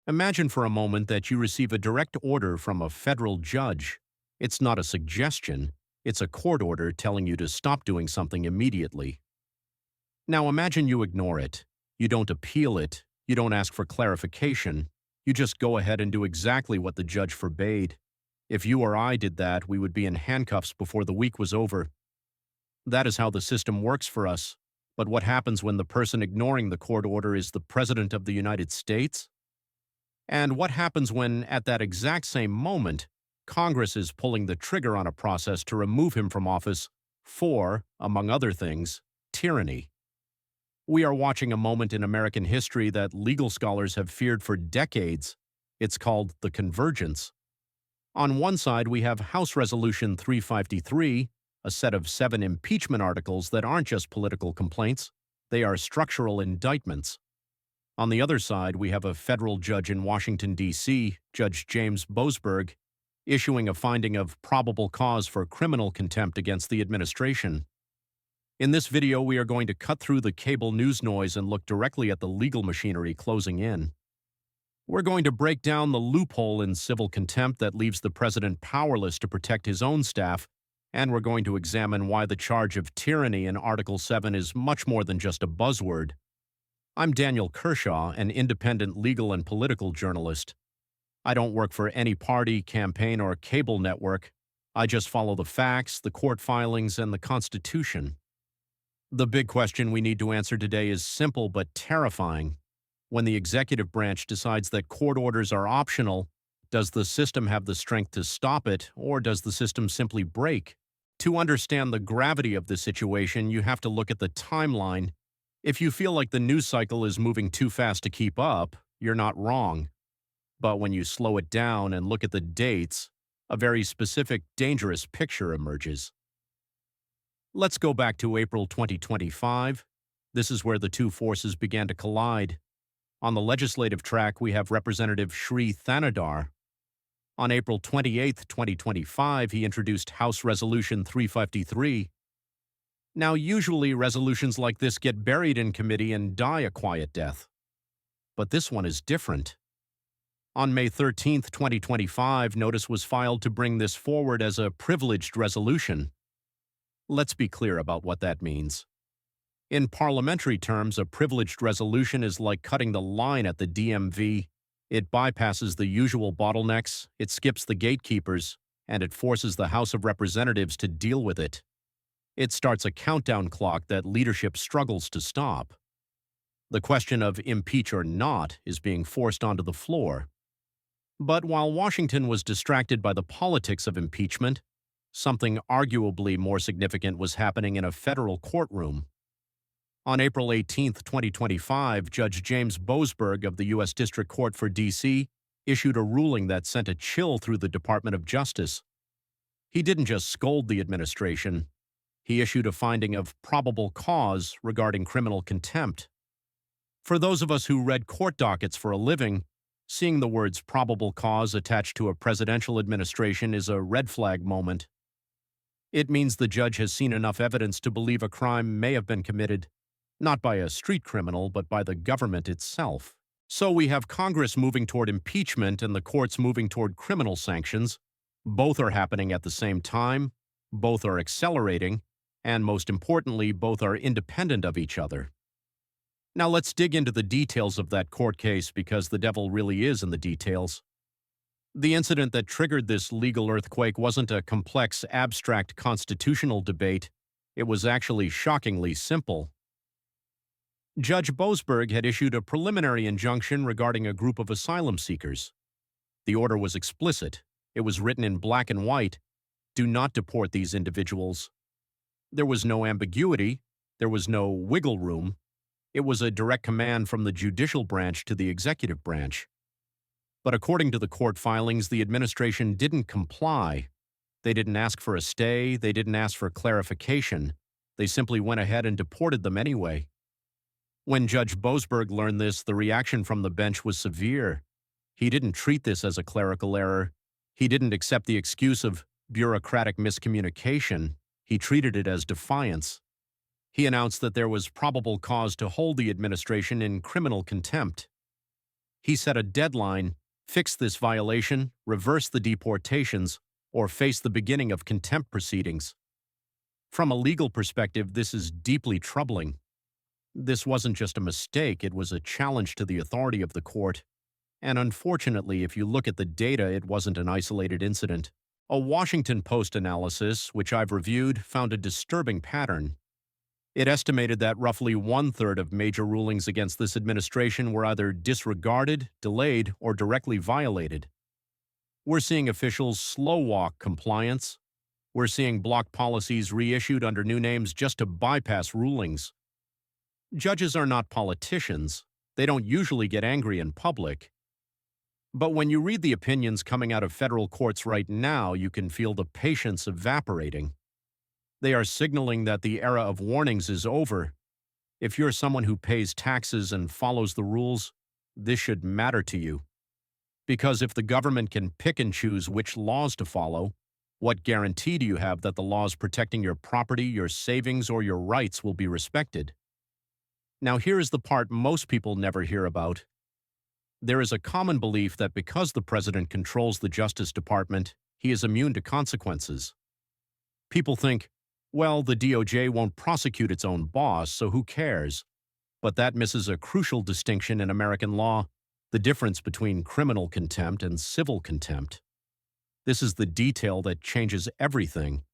Imagine for a moment that you receive a direct order from a federal judge. It's not a suggestion, it's a court order telling you to stop doing something immediately. Now imagine you ignore it. You don't appeal it. You don't ask for clarification. You just go ahead and do exactly what the judge forbade. If you or I did that, we would be in handcuffs before the week was over. That is how the system works for us. But what happens when the person ignoring the court order is the President of the United States? And what happens when, at that exact same moment, Congress is pulling the trigger on a process to remove him from office for, among other things, tyranny? We are watching a moment in American history that legal scholars have feared for decades. It's called the convergence. On one side, we have House Resolution 353, a set of 7 impeachment articles that aren't just political complaints, they are structural indictments. On the other side, we have a federal judge in Washington, D.C., Judge James Boasberg, issuing a finding of probable cause for criminal contempt against the administration. In this video, we are going to cut through the cable news noise and look directly at the legal machinery closing in. We're going to break down the loophole in civil contempt that leaves the president powerless to protect his own staff, and we're going to examine why the charge of tyranny in Article 7 is much more than just a buzzword. I'm Daniel Kershaw, an independent legal and political journalist. I don't work for any party, campaign, or cable network. I just follow the facts, the court filings, and the Constitution. The big question we need to answer today is simple but terrifying. When the executive branch decides that court orders are optional, does the system have the strength to stop it, or does the system simply break? To understand the gravity of the situation, you have to look at the timeline. If you feel like the news cycle is moving too fast to keep up, you're not wrong. But when you slow it down and look at the dates, a very specific, dangerous picture emerges. Let's go back to April 2025. This is where the two forces began to collide. On the legislative track, we have Representative Shri Thanadar. On April 28, 2025, he introduced House Resolution 353. Now, usually resolutions like this get buried in committee and die a quiet death. But this one is different. On May 13, 2025, notice was filed to bring this forward as a privileged resolution. Let's be clear about what that means. In parliamentary terms, a privileged resolution is like cutting the line at the DMV. It bypasses the usual bottlenecks, it skips the gatekeepers, and it forces the House of Representatives to deal with it. It starts a countdown clock that leadership struggles to stop. The question of impeach or not is being forced onto the floor. But while Washington was distracted by the politics of impeachment, something arguably more significant was happening in a federal courtroom. On April 18, 2025, Judge James Boasberg of the U.S. District Court for D.C. issued a ruling that sent a chill through the Department of Justice. He didn't just scold the administration. He issued a finding of probable cause regarding criminal contempt. For those of us who read court dockets for a living, seeing the words probable cause attached to a presidential administration is a red flag moment. It means the judge has seen enough evidence to believe a crime may have been committed, not by a street criminal, but by the government itself. So we have Congress moving toward impeachment and the courts moving toward criminal sanctions. Both are happening at the same time, both are accelerating, and most importantly, both are independent of each other. Now let's dig into the details of that court case because the devil really is in the details. The incident that triggered this legal earthquake wasn't a complex, abstract constitutional debate. It was actually shockingly simple. Judge Boasberg had issued a preliminary injunction regarding a group of asylum seekers. The order was explicit. It was written in black and white. Do not deport these individuals. There was no ambiguity. There was no wiggle room. It was a direct command from the judicial branch to the executive branch. But according to the court filings, the administration didn't comply. They didn't ask for a stay. They didn't ask for clarification. They simply went ahead and deported them anyway. When Judge Boasberg learned this, the reaction from the bench was severe. He didn't treat this as a clerical error. He didn't accept the excuse of bureaucratic miscommunication. He treated it as defiance. He announced that there was probable cause to hold the administration in criminal contempt. He set a deadline, fix this violation, reverse the deportations, or face the beginning of contempt proceedings. From a legal perspective, this is deeply troubling. This wasn't just a mistake, it was a challenge to the authority of the court. And unfortunately, if you look at the data, it wasn't an isolated incident. A Washington Post analysis, which I've reviewed, found a disturbing pattern. It estimated that roughly one-third of major rulings against this administration were either disregarded, delayed, or directly violated. We're seeing officials slow-walk compliance. We're seeing block policies reissued under new names just to bypass rulings. Judges are not politicians. They don't usually get angry in public. But when you read the opinions coming out of federal courts right now, you can feel the patience evaporating. They are signaling that the era of warnings is over. If you're someone who pays taxes and follows the rules, this should matter to you. Because if the government can pick and choose which laws to follow, what guarantee do you have that the laws protecting your property, your savings, or your rights will be respected? Now here is the part most people never hear about. There is a common belief that because the president controls the Justice Department, he is immune to consequences. People think, well, the DOJ won't prosecute its own boss, so who cares? But that misses a crucial distinction in American law, the difference between criminal contempt and civil contempt. This is the detail that changes everything.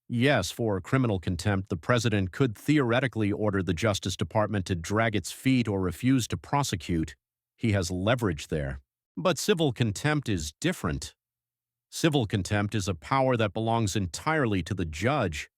Yes, for criminal contempt, the president could theoretically order the Justice Department to drag its feet or refuse to prosecute. He has leverage there. But civil contempt is different. Civil contempt is a power that belongs entirely to the judge.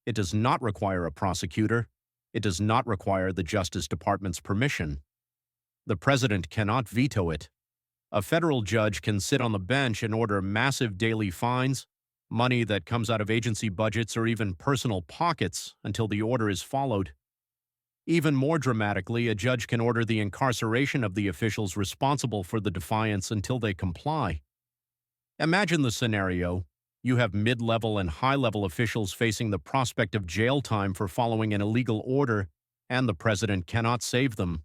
It does not require a prosecutor. It does not require the Justice Department's permission. The president cannot veto it. A federal judge can sit on the bench and order massive daily fines, money that comes out of agency budgets or even personal pockets until the order is followed. Even more dramatically, a judge can order the incarceration of the officials responsible for the defiance until they comply. Imagine the scenario. You have mid-level and high-level officials facing the prospect of jail time for following an illegal order, and the president cannot save them.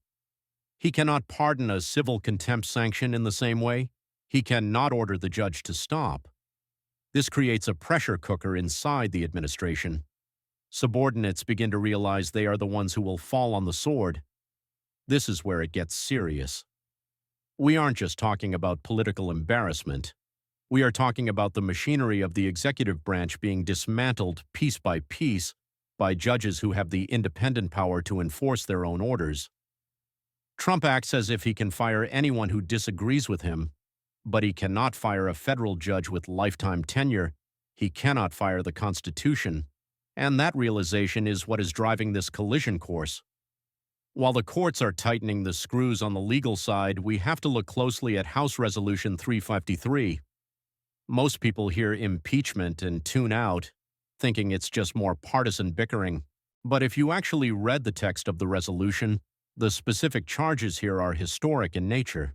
He cannot pardon a civil contempt sanction in the same way. He cannot order the judge to stop. This creates a pressure cooker inside the administration. Subordinates begin to realize they are the ones who will fall on the sword. This is where it gets serious. We aren't just talking about political embarrassment. We are talking about the machinery of the executive branch being dismantled piece by piece by judges who have the independent power to enforce their own orders. Trump acts as if he can fire anyone who disagrees with him, but he cannot fire a federal judge with lifetime tenure. He cannot fire the Constitution. And that realization is what is driving this collision course. While the courts are tightening the screws on the legal side, we have to look closely at House Resolution 353. Most people hear impeachment and tune out, thinking it's just more partisan bickering. But if you actually read the text of the resolution, the specific charges here are historic in nature.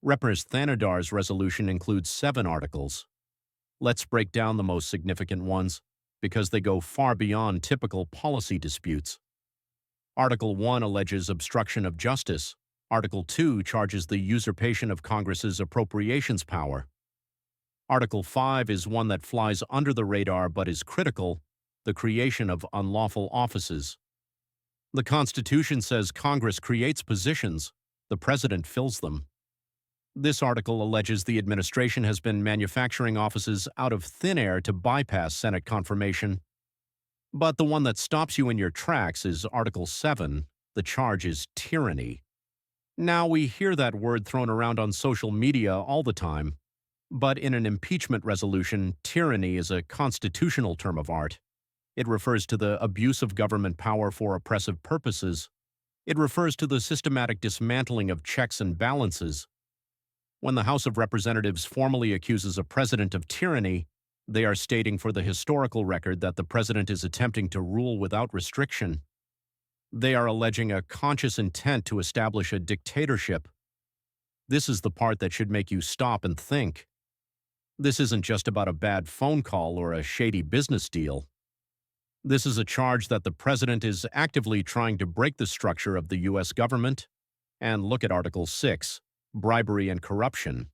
Representative Thanadar's resolution includes 7 articles. Let's break down the most significant ones, because they go far beyond typical policy disputes. Article 1 alleges obstruction of justice. Article 2 charges the usurpation of Congress's appropriations power. Article 5 is one that flies under the radar but is critical, the creation of unlawful offices. The Constitution says Congress creates positions, the President fills them. This article alleges the administration has been manufacturing offices out of thin air to bypass Senate confirmation. But the one that stops you in your tracks is Article 7. The charge is tyranny. Now, we hear that word thrown around on social media all the time. But in an impeachment resolution, tyranny is a constitutional term of art. It refers to the abuse of government power for oppressive purposes. It refers to the systematic dismantling of checks and balances. When the House of Representatives formally accuses a president of tyranny, they are stating for the historical record that the president is attempting to rule without restriction. They are alleging a conscious intent to establish a dictatorship. This is the part that should make you stop and think. This isn't just about a bad phone call or a shady business deal. This is a charge that the president is actively trying to break the structure of the U.S. government, And look at Article 6, bribery and corruption.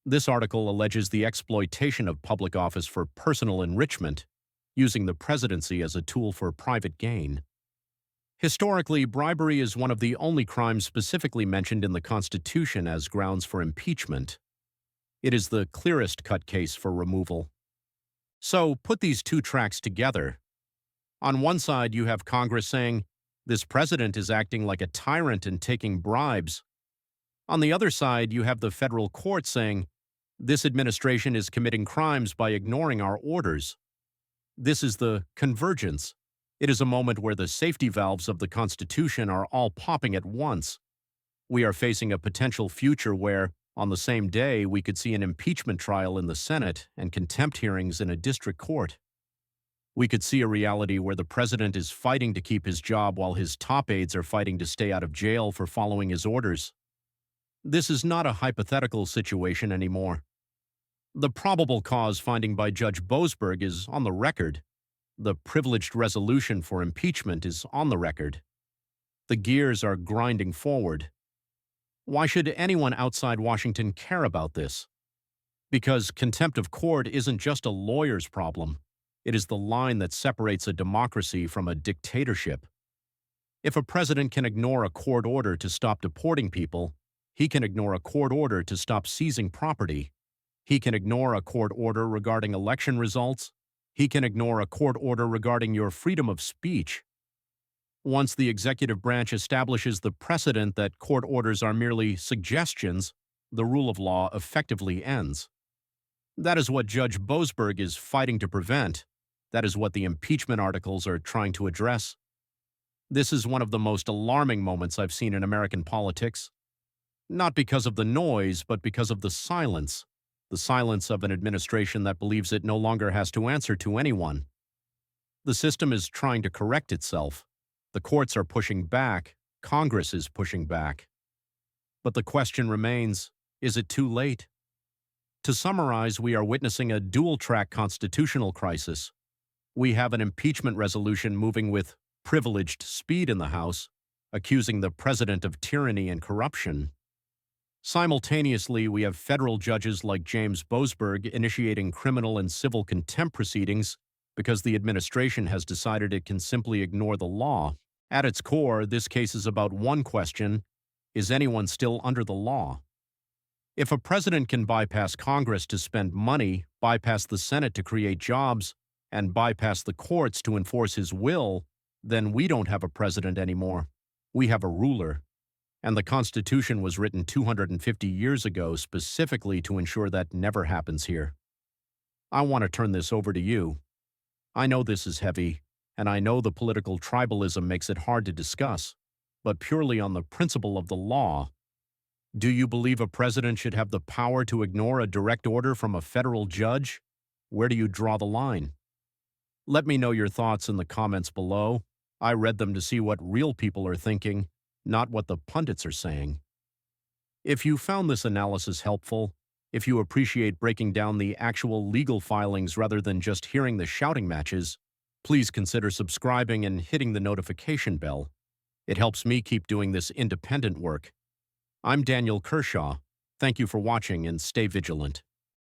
This article alleges the exploitation of public office for personal enrichment, using the presidency as a tool for private gain. Historically, bribery is one of the only crimes specifically mentioned in the Constitution as grounds for impeachment. It is the clearest cut case for removal. So put these two tracks together. On one side, you have Congress saying, this president is acting like a tyrant and taking bribes. On the other side, you have the federal court saying, this administration is committing crimes by ignoring our orders. This is the convergence. It is a moment where the safety valves of the Constitution are all popping at once. We are facing a potential future where, on the same day, we could see an impeachment trial in the Senate and contempt hearings in a district court. We could see a reality where the president is fighting to keep his job while his top aides are fighting to stay out of jail for following his orders. This is not a hypothetical situation anymore. The probable cause finding by Judge Boasberg is on the record. The privileged resolution for impeachment is on the record. The gears are grinding forward. Why should anyone outside Washington care about this? Because contempt of court isn't just a lawyer's problem. It is the line that separates a democracy from a dictatorship. If a president can ignore a court order to stop deporting people, he can ignore a court order to stop seizing property. He can ignore a court order regarding election results. He can ignore a court order regarding your freedom of speech. Once the executive branch establishes the precedent that court orders are merely suggestions, the rule of law effectively ends. That is what Judge Boasberg is fighting to prevent. That is what the impeachment articles are trying to address. This is one of the most alarming moments I've seen in American politics. Not because of the noise, but because of the silence of an administration that believes it no longer has to answer to anyone. The system is trying to correct itself. The courts are pushing back. Congress is pushing back. But the question remains, is it too late? To summarize, we are witnessing a dual-track constitutional crisis. We have an impeachment resolution moving with privileged speed in the House, accusing the president of tyranny and corruption. Simultaneously, we have federal judges like James Boasberg initiating criminal and civil contempt proceedings because the administration has decided it can simply ignore the law. At its core, this case is about one question: is anyone still under the law? If a president can bypass Congress to spend money, bypass the Senate to create jobs, and bypass the courts to enforce his will, then we don't have a president anymore. We have a ruler. And the Constitution was written 250 years ago specifically to ensure that never happens here. I want to turn this over to you. I know this is heavy, and I know the political tribalism makes it hard to discuss, but purely on the principle of the law, do you believe a president should have the power to ignore a direct order from a federal judge? Where do you draw the line? Let me know your thoughts in the comments below. I read them to see what real people are thinking, not what the pundits are saying. If you found this analysis helpful, if you appreciate breaking down the actual legal filings rather than just hearing the shouting matches, please consider subscribing and hitting the notification bell. It helps me keep doing this independent work. I'm Daniel Kershaw. Thank you for watching and stay vigilant.